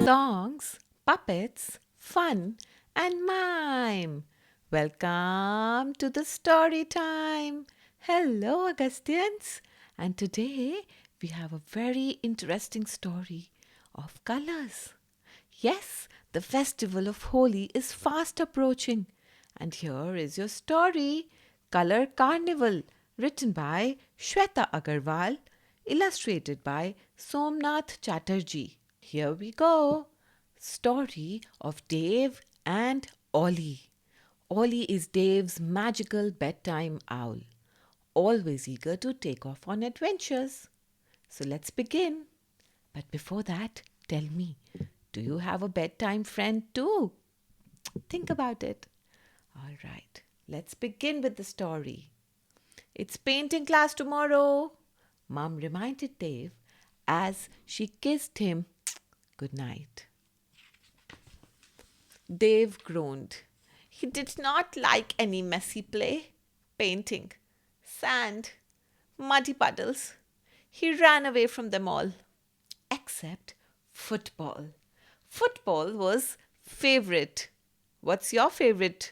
Songs, puppets, fun, and mime. Welcome to the story time. Hello, Augustians. And today we have a very interesting story of colors. Yes, the festival of Holi is fast approaching. And here is your story Color Carnival, written by Shweta Agarwal, illustrated by Somnath Chatterjee. Here we go. Story of Dave and Ollie. Ollie is Dave's magical bedtime owl, always eager to take off on adventures. So let's begin. But before that, tell me, do you have a bedtime friend too? Think about it. All right, let's begin with the story. It's painting class tomorrow, Mom reminded Dave as she kissed him good night. Dave groaned. He did not like any messy play, painting, sand, muddy puddles. He ran away from them all, except football. Football was favorite. What's your favorite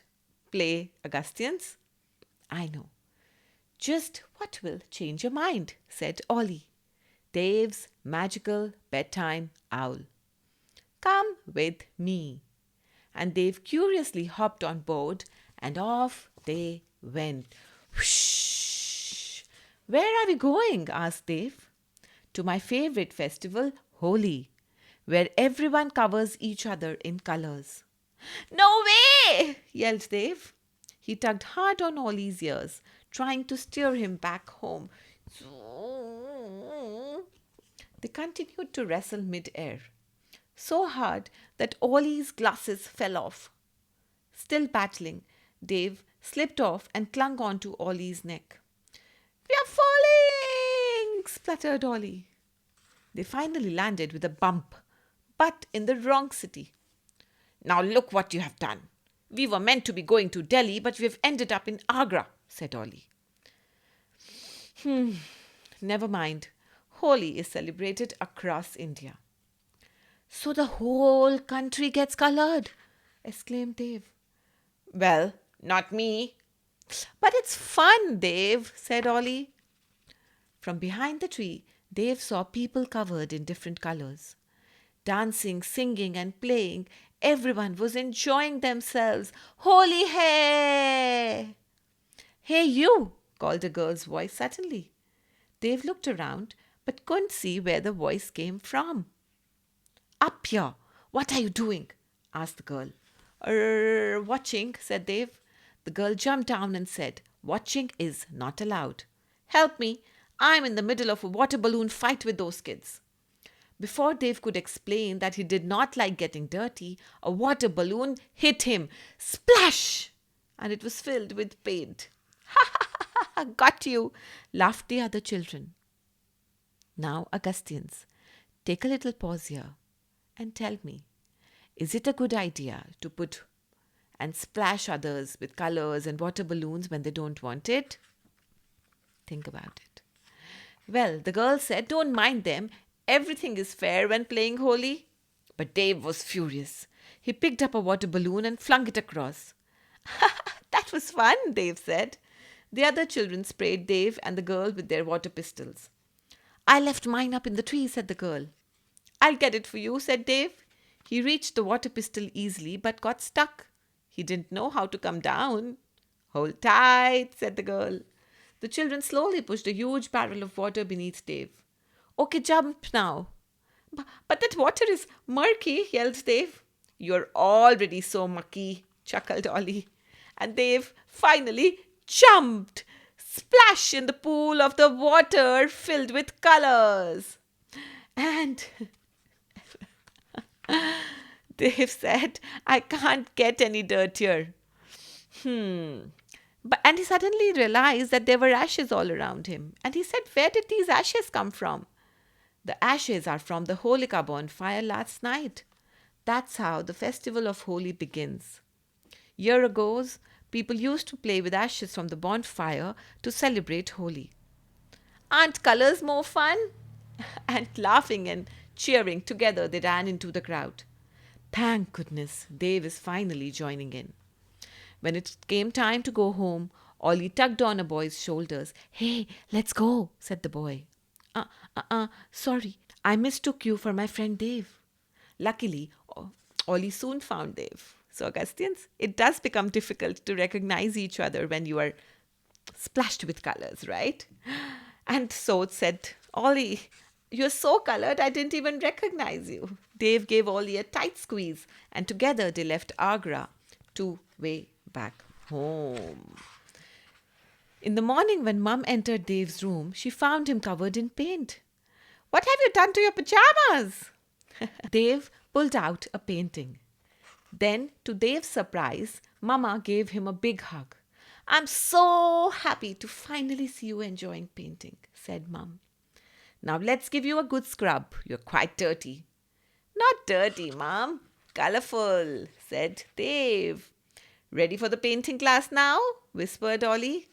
play, Augustians? I know. Just what will change your mind, said Ollie, Dave's magical bedtime owl. Come with me. And Dave curiously hopped on board and off they went. Whoosh! Where are we going? Asked Dave. To my favorite festival, Holi, where everyone covers each other in colors. No way! Yelled Dave. He tugged hard on Ollie's ears, trying to steer him back home. They continued to wrestle mid-air, so hard that Ollie's glasses fell off. Still battling, Dave slipped off and clung onto Ollie's neck. We are falling! Spluttered Ollie. They finally landed with a bump, but in the wrong city. Now look what you have done. We were meant to be going to Delhi, but we've ended up in Agra, said Ollie. Never mind. Holi is celebrated across India. So the whole country gets colored, exclaimed Dave. Well, not me. But it's fun, Dave, said Ollie. From behind the tree, Dave saw people covered in different colors. Dancing, singing, and playing, everyone was enjoying themselves. Holy hey! Hey, you! Called a girl's voice suddenly. Dave looked around but couldn't see where the voice came from. Up here! What are you doing? Asked the girl. Watching, said Dave. The girl jumped down and said, Watching is not allowed. Help me! I'm in the middle of a water balloon fight with those kids. Before Dave could explain that he did not like getting dirty, a water balloon hit him. Splash! And it was filled with paint. Ha ha ha ha! Got you! Laughed the other children. Now, Augustians, take a little pause here and tell me, is it a good idea to put and splash others with colors and water balloons when they don't want it? Think about it. Well, the girl said, don't mind them. Everything is fair when playing Holi. But Dave was furious. He picked up a water balloon and flung it across. That was fun, Dave said. The other children sprayed Dave and the girl with their water pistols. I left mine up in the tree, said the girl. I'll get it for you, said Dave. He reached the water pistol easily but got stuck. He didn't know how to come down. Hold tight, said the girl. The children slowly pushed a huge barrel of water beneath Dave. Okay, jump now. But that water is murky, yelled Dave. You're already so mucky, chuckled Ollie. And Dave finally jumped. Splash in the pool of the water filled with colors. And Dave said, I can't get any dirtier. And he suddenly realized that there were ashes all around him. And he said, where did these ashes come from? The ashes are from the Holika bonfire last night. That's how the festival of Holi begins. Years ago, people used to play with ashes from the bonfire to celebrate Holi. Aren't colors more fun? And laughing and cheering together, they ran into the crowd. Thank goodness, Dave is finally joining in. When it came time to go home, Ollie tugged on a boy's shoulders. Hey, let's go, said the boy. Sorry, I mistook you for my friend Dave. Luckily, Ollie soon found Dave. So, Augustians, it does become difficult to recognize each other when you are splashed with colors, right? And so said, Ollie, you're so colored, I didn't even recognize you. Dave gave Ollie a tight squeeze, and together they left Agra to way back home. In the morning, when Mum entered Dave's room, she found him covered in paint. What have you done to your pajamas? Dave pulled out a painting. Then, to Dave's surprise, Mama gave him a big hug. I'm so happy to finally see you enjoying painting, said Mum. Now let's give you a good scrub. You're quite dirty. Not dirty, Mum. Colorful, said Dave. Ready for the painting class now? Whispered Ollie.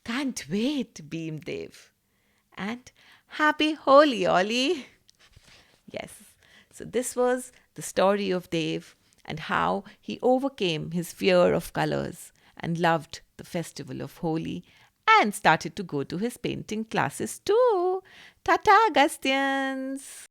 Can't wait, beamed Dave. And happy Holi, Ollie. Yes. So this was the story of Dave and how he overcame his fear of colors and loved the festival of Holi and started to go to his painting classes too. Tata, Augustians!